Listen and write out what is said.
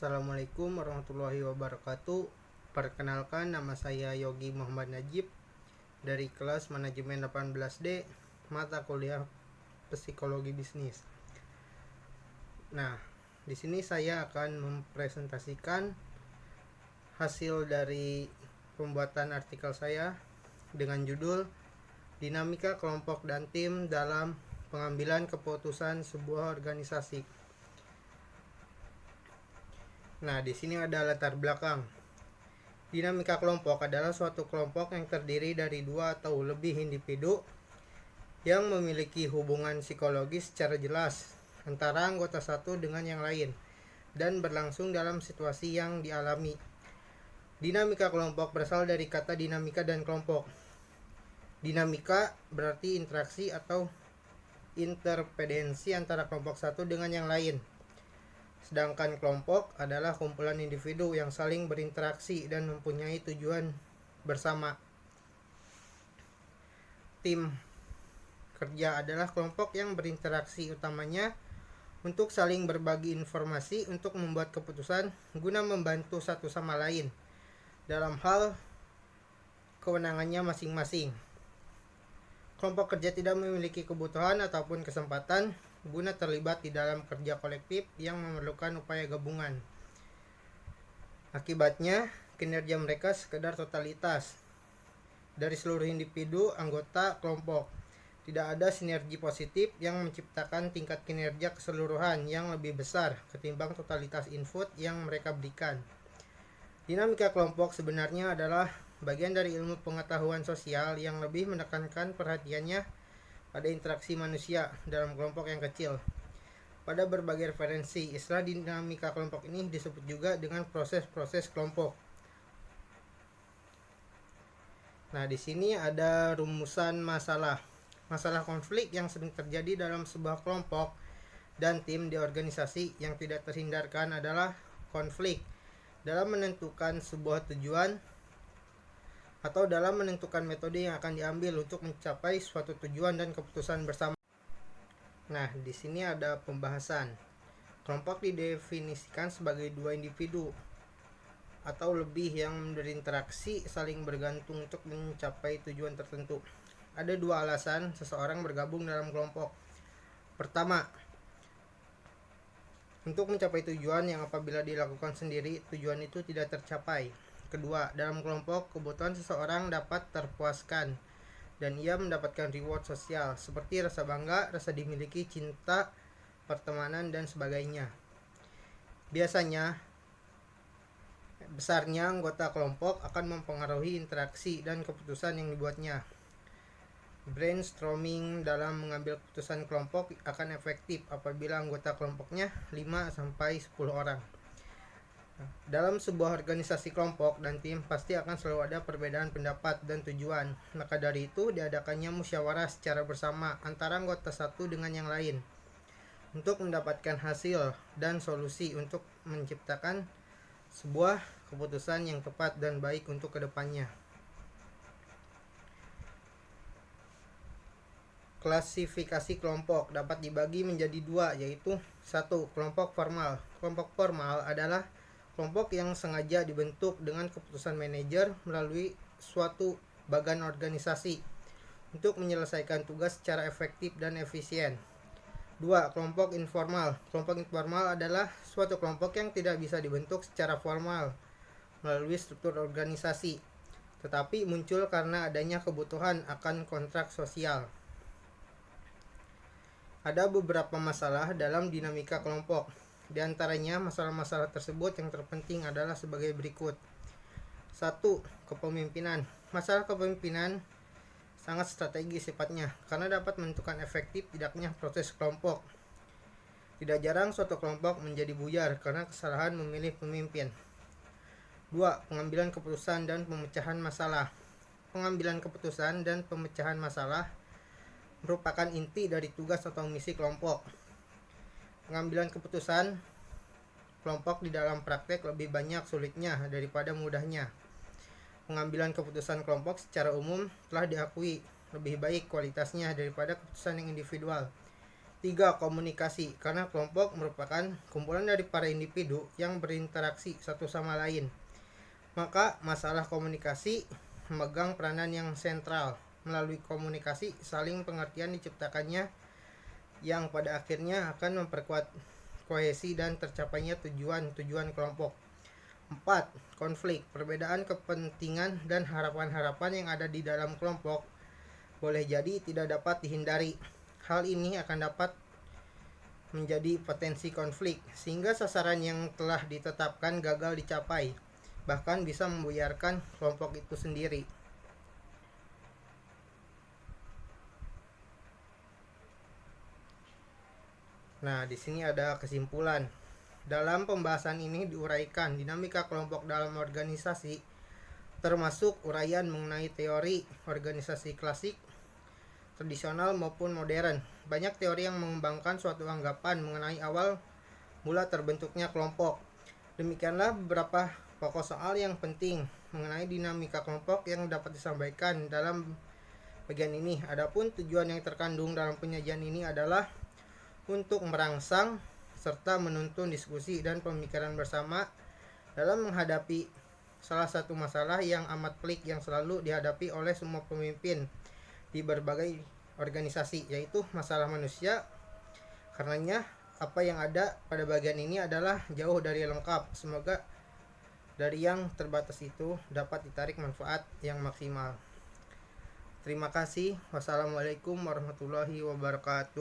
Assalamualaikum warahmatullahi wabarakatuh. Perkenalkan, nama saya Yogi Muhammad Najib dari kelas Manajemen 18D, mata kuliah Psikologi Bisnis. Nah, di sini saya akan mempresentasikan hasil dari pembuatan artikel saya dengan judul Dinamika Kelompok dan Tim dalam Pengambilan Keputusan Sebuah Organisasi. Nah, di sini ada latar belakang. Dinamika kelompok adalah suatu kelompok yang terdiri dari dua atau lebih individu yang memiliki hubungan psikologis secara jelas antara anggota satu dengan yang lain dan berlangsung dalam situasi yang dialami. Dinamika kelompok berasal dari kata dinamika dan kelompok. Dinamika berarti interaksi atau interdependensi antara kelompok satu dengan yang lain. Sedangkan kelompok adalah kumpulan individu yang saling berinteraksi dan mempunyai tujuan bersama. Tim kerja adalah kelompok yang berinteraksi utamanya untuk saling berbagi informasi untuk membuat keputusan guna membantu satu sama lain dalam hal kewenangannya masing-masing. Kelompok kerja tidak memiliki kebutuhan ataupun kesempatan guna terlibat di dalam kerja kolektif yang memerlukan upaya gabungan. Akibatnya, kinerja mereka sekedar totalitas dari seluruh individu anggota kelompok. Tidak ada sinergi positif yang menciptakan tingkat kinerja keseluruhan yang lebih besar ketimbang totalitas input yang mereka berikan. Dinamika kelompok sebenarnya adalah bagian dari ilmu pengetahuan sosial yang lebih menekankan perhatiannya pada interaksi manusia dalam kelompok yang kecil. Pada berbagai referensi, istilah dinamika kelompok ini disebut juga dengan proses-proses kelompok. Nah, di sini ada rumusan masalah. Masalah konflik yang sering terjadi dalam sebuah kelompok dan tim di organisasi yang tidak terhindarkan adalah konflik dalam menentukan sebuah tujuan atau dalam menentukan metode yang akan diambil untuk mencapai suatu tujuan dan keputusan bersama. Nah, di sini ada pembahasan. Kelompok didefinisikan sebagai dua individu atau lebih yang berinteraksi saling bergantung untuk mencapai tujuan tertentu. Ada dua alasan seseorang bergabung dalam kelompok. Pertama, untuk mencapai tujuan yang apabila dilakukan sendiri, tujuan itu tidak tercapai. Kedua, dalam kelompok, kebutuhan seseorang dapat terpuaskan dan ia mendapatkan reward sosial seperti rasa bangga, rasa dimiliki, cinta, pertemanan, dan sebagainya. Biasanya, besarnya anggota kelompok akan mempengaruhi interaksi dan keputusan yang dibuatnya. Brainstorming dalam mengambil keputusan kelompok akan efektif apabila anggota kelompoknya 5-10 orang. Dalam sebuah organisasi kelompok dan tim pasti akan selalu ada perbedaan pendapat dan tujuan. Maka dari itu diadakannya musyawarah secara bersama antara anggota satu dengan yang lain untuk mendapatkan hasil dan solusi untuk menciptakan sebuah keputusan yang tepat dan baik untuk kedepannya. Klasifikasi kelompok dapat dibagi menjadi dua, yaitu 1. Kelompok formal. Kelompok formal adalah kelompok yang sengaja dibentuk dengan keputusan manajer melalui suatu bagan organisasi untuk menyelesaikan tugas secara efektif dan efisien. 2. Kelompok informal. Kelompok informal adalah suatu kelompok yang tidak bisa dibentuk secara formal melalui struktur organisasi, tetapi muncul karena adanya kebutuhan akan kontrak sosial. Ada beberapa masalah dalam dinamika kelompok. Di antaranya masalah-masalah tersebut yang terpenting adalah sebagai berikut. 1. Kepemimpinan. Masalah kepemimpinan sangat strategis sifatnya karena dapat menentukan efektif tidaknya proses kelompok. Tidak jarang suatu kelompok menjadi buyar karena kesalahan memilih pemimpin. 2. Pengambilan keputusan dan pemecahan masalah. Pengambilan keputusan dan pemecahan masalah merupakan inti dari tugas atau misi kelompok. Pengambilan keputusan kelompok di dalam praktek lebih banyak sulitnya daripada mudahnya. Pengambilan keputusan kelompok secara umum telah diakui lebih baik kualitasnya daripada keputusan yang individual. 3. Komunikasi, karena kelompok merupakan kumpulan dari para individu yang berinteraksi satu sama lain. Maka masalah komunikasi memegang peranan yang sentral. Melalui komunikasi, saling pengertian diciptakannya yang pada akhirnya akan memperkuat kohesi dan tercapainya tujuan-tujuan kelompok. 4. Konflik, perbedaan kepentingan dan harapan-harapan yang ada di dalam kelompok boleh jadi tidak dapat dihindari. Hal ini akan dapat menjadi potensi konflik, sehingga sasaran yang telah ditetapkan gagal dicapai, bahkan bisa membuyarkan kelompok itu sendiri. Nah, di sini ada kesimpulan. Dalam pembahasan ini diuraikan dinamika kelompok dalam organisasi, termasuk uraian mengenai teori organisasi klasik, tradisional maupun modern. Banyak teori yang mengembangkan suatu anggapan mengenai awal mula terbentuknya kelompok. Demikianlah beberapa pokok soal yang penting mengenai dinamika kelompok yang dapat disampaikan dalam bagian ini. Adapun tujuan yang terkandung dalam penyajian ini adalah untuk merangsang serta menuntun diskusi dan pemikiran bersama dalam menghadapi salah satu masalah yang amat pelik yang selalu dihadapi oleh semua pemimpin di berbagai organisasi, yaitu masalah manusia. Karenanya apa yang ada pada bagian ini adalah jauh dari lengkap. Semoga dari yang terbatas itu dapat ditarik manfaat yang maksimal. Terima kasih. Wassalamualaikum warahmatullahi wabarakatuh.